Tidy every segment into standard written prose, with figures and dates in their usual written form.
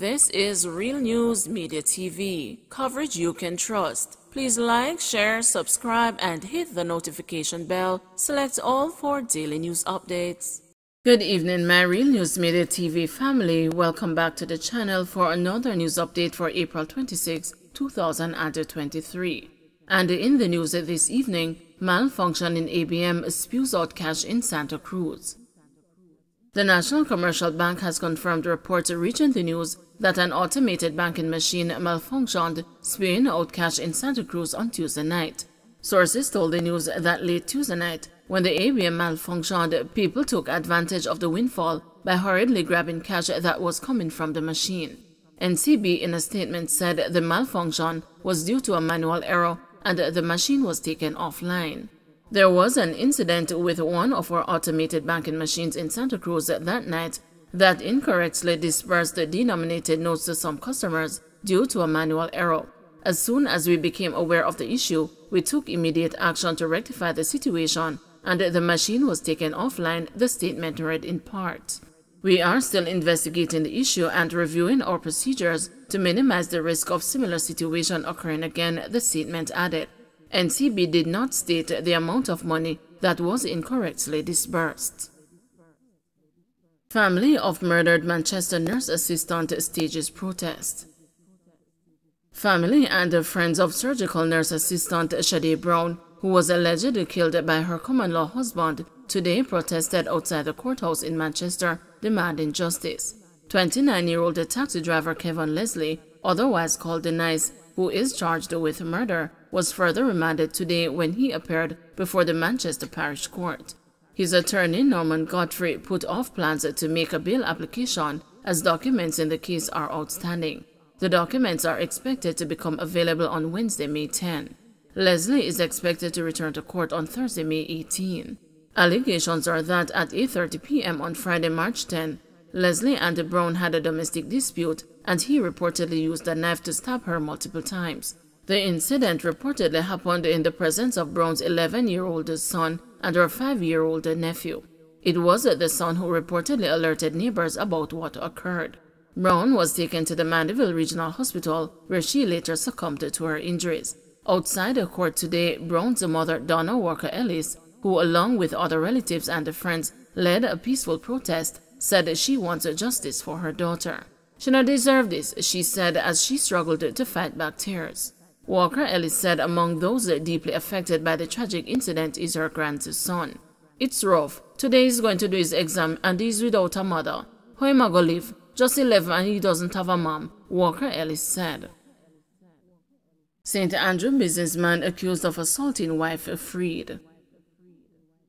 This is Real News Media TV, coverage you can trust. Please like, share, subscribe, and hit the notification bell. Select all for daily news updates. Good evening, my Real News Media TV family. Welcome back to the channel for another news update for April 26, 2023. And in the news this evening, malfunction in ABM spews out cash in Santa Cruz. The National Commercial Bank has confirmed reports reaching the news that an automated banking machine malfunctioned, spewing out cash in Santa Cruz on Tuesday night. Sources told the news that late Tuesday night, when the ABM malfunctioned, people took advantage of the windfall by hurriedly grabbing cash that was coming from the machine. NCB in a statement said the malfunction was due to a manual error and the machine was taken offline. There was an incident with one of our automated banking machines in Santa Cruz that night that incorrectly dispersed the denominated notes to some customers due to a manual error. As soon as we became aware of the issue, we took immediate action to rectify the situation, and the machine was taken offline, the statement read in part. We are still investigating the issue and reviewing our procedures to minimize the risk of similar situation occurring again, the statement added. NCB did not state the amount of money that was incorrectly disbursed. Family of murdered Manchester nurse assistant stages protest. Family and friends of surgical nurse assistant Shade Brown, who was allegedly killed by her common-law husband, today protested outside the courthouse in Manchester, demanding justice. 29-year-old taxi driver Kevin Leslie, otherwise called the Nice, who is charged with murder, was further remanded today when he appeared before the Manchester Parish Court. His attorney, Norman Godfrey, put off plans to make a bail application as documents in the case are outstanding. The documents are expected to become available on Wednesday, May 10. Leslie is expected to return to court on Thursday, May 18. Allegations are that at 8:30 p.m. on Friday, March 10, Leslie and Brown had a domestic dispute and he reportedly used a knife to stab her multiple times. The incident reportedly happened in the presence of Brown's 11-year-old son and her 5-year-old nephew. It was the son who reportedly alerted neighbors about what occurred. Brown was taken to the Mandeville Regional Hospital, where she later succumbed to her injuries. Outside the court today, Brown's mother, Donna Walker Ellis, who along with other relatives and friends led a peaceful protest, said she wants justice for her daughter. "She not deserve this," she said as she struggled to fight back tears. Walker Ellis said among those deeply affected by the tragic incident is her grandson. "It's rough. Today he's going to do his exam and he's without a mother. How am I going to live? Just 11 and he doesn't have a mom," Walker Ellis said. St. Andrew businessman accused of assaulting wife freed.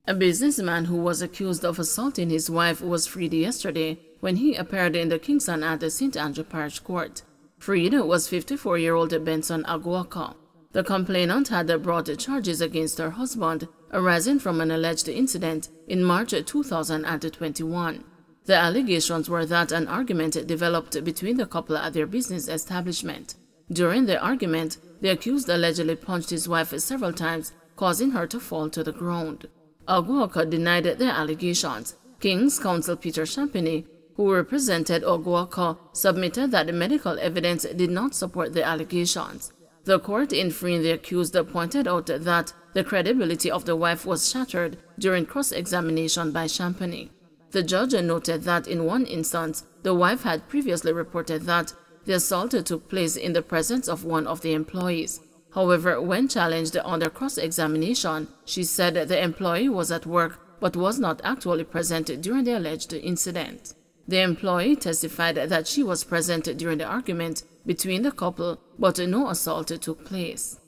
A businessman who was accused of assaulting his wife was freed yesterday when he appeared in the Kingston at the St. Andrew Parish Court. Freed was 54-year-old Benson Aguaca. The complainant had brought charges against her husband arising from an alleged incident in March 2021. The allegations were that an argument developed between the couple at their business establishment. During the argument, the accused allegedly punched his wife several times, causing her to fall to the ground. Aguaca denied the allegations. King's counsel Peter Champagny, who represented Aguaca, submitted that the medical evidence did not support the allegations. The court in freeing the accused pointed out that the credibility of the wife was shattered during cross-examination by Champagny. The judge noted that in one instance, the wife had previously reported that the assault took place in the presence of one of the employees. However, when challenged under cross-examination, she said the employee was at work but was not actually present during the alleged incident. The employee testified that she was present during the argument between the couple, but no assault took place.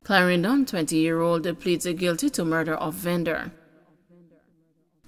Clarendon 20-year-old pleads guilty to murder of vendor.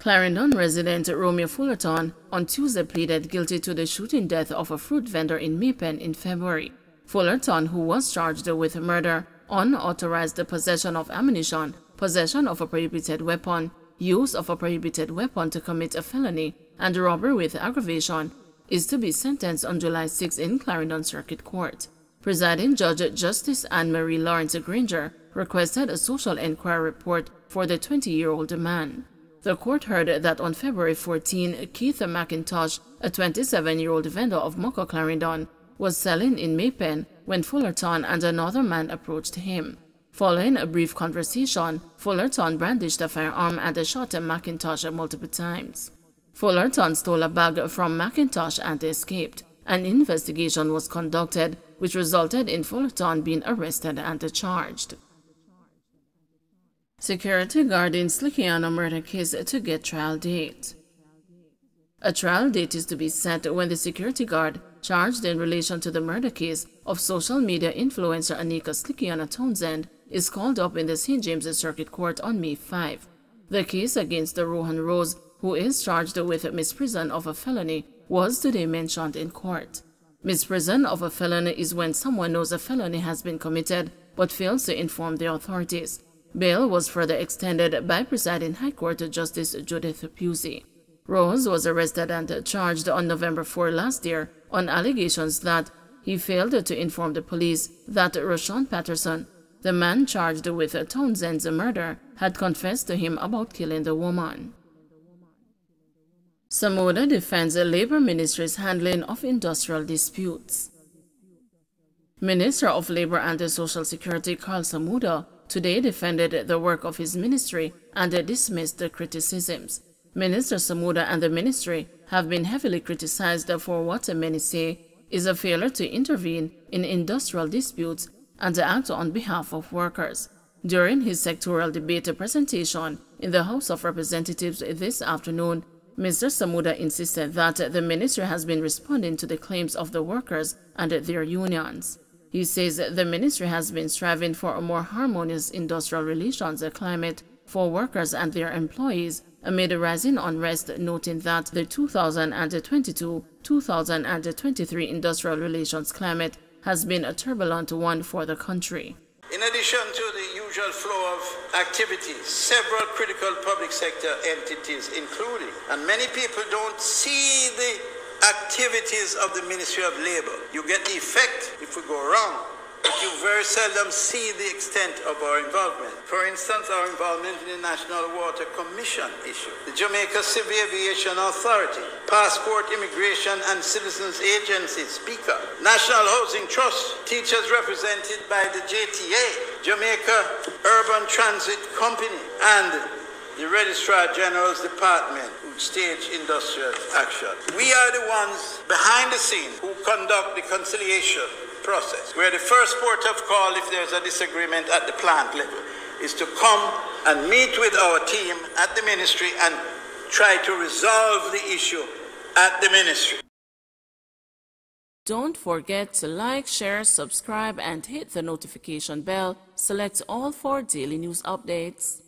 Clarendon resident Romeo Fullerton on Tuesday pleaded guilty to the shooting death of a fruit vendor in Maypen in February. Fullerton, who was charged with murder, unauthorized possession of ammunition, possession of a prohibited weapon, use of a prohibited weapon to commit a felony, and robbery with aggravation, is to be sentenced on July 6 in Clarendon Circuit Court. Presiding Judge Justice Anne-Marie Lawrence Granger requested a social inquiry report for the 20-year-old man. The court heard that on February 14, Keith McIntosh, a 27-year-old vendor of Mocha Clarendon, was selling in Maypen when Fullerton and another man approached him. Following a brief conversation, Fullerton brandished a firearm and shot at McIntosh multiple times. Fullerton stole a bag from McIntosh and escaped. An investigation was conducted, which resulted in Fullerton being arrested and charged. Security guard in Slickiana murder case to get trial date. A trial date is to be set when the security guard charged in relation to the murder case of social media influencer Anika Slickiana Townsend is called up in the St. James's Circuit Court on May 5. The case against Rohan Rose, who is charged with misprision of a felony, was today mentioned in court. Misprision of a felony is when someone knows a felony has been committed but fails to inform the authorities. Bail was further extended by presiding High Court Justice Judith Pusey. Rose was arrested and charged on November 4 last year on allegations that he failed to inform the police that Rashawn Patterson, the man charged with Townsend's murder, had confessed to him about killing the woman. Samuda defends the Labour Ministry's handling of industrial disputes. Minister of Labour and Social Security Carl Samuda today defended the work of his ministry and dismissed the criticisms. Minister Samuda and the ministry have been heavily criticized for what many say is a failure to intervene in industrial disputes and to act on behalf of workers. During his sectoral debate presentation in the House of Representatives this afternoon, Mr. Samuda insisted that the ministry has been responding to the claims of the workers and their unions. He says the ministry has been striving for a more harmonious industrial relations climate for workers and their employees amid rising unrest, noting that the 2022-2023 industrial relations climate has been a turbulent one for the country. In addition to the usual flow of activities, several critical public sector entities including, and many people don't see the activities of the Ministry of Labour. You get the effect if we go wrong, but you very seldom see the extent of our involvement. For instance, our involvement in the National Water Commission issue, the Jamaica Civil Aviation Authority, Passport, Immigration and Citizens Agency, Speaker, National Housing Trust, teachers represented by the JTA, Jamaica Urban Transit Company, and the Registrar General's Department, who stage industrial action. We are the ones behind the scene who conduct the conciliation process, where the first port of call, if there's a disagreement at the plant level, is to come and meet with our team at the ministry and try to resolve the issue at the ministry. Don't forget to like, share, subscribe, and hit the notification bell. Select all for daily news updates.